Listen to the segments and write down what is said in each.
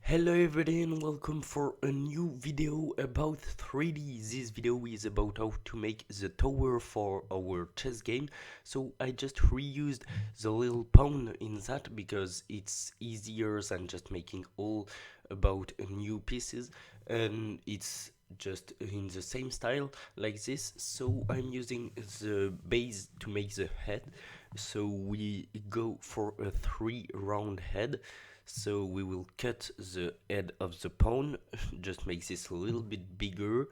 Hello everybody and welcome for a new video about 3D. This video is about how to make the tower for our chess game. So I just reused the little pawn in that because it's easier than just making all about new pieces, and it's just in the same style like this. So I'm using the base to make the head. So we go for a 3-round head. So we will cut the head of the pawn, just make this a little bit bigger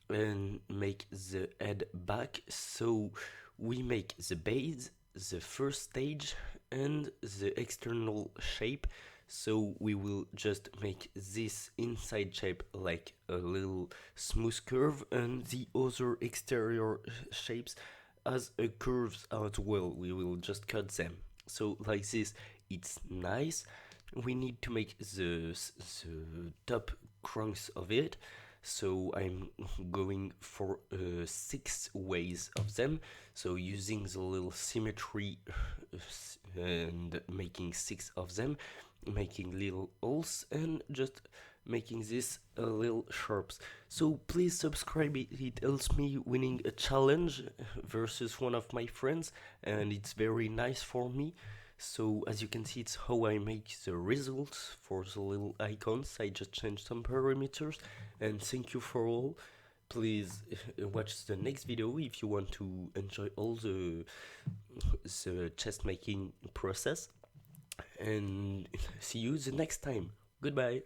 and make the head back. So we make the base, the first stage, and the external shape. So we will just make this inside shape like a little smooth curve, and the other exterior shapes as a curves as well. We will just cut them. So like this, it's nice. We need to make the top crunks of it, so I'm going for 6 ways of them, so using the little symmetry and making 6 of them, making little holes and just making this a little sharps. So please subscribe, it helps me winning a challenge versus one of my friends, and it's very nice for me. So as you can see, it's how I make the results for the little icons. I just changed some parameters, and thank you for all. Please watch the next video if you want to enjoy all the chess making process, and see you the next time. Goodbye.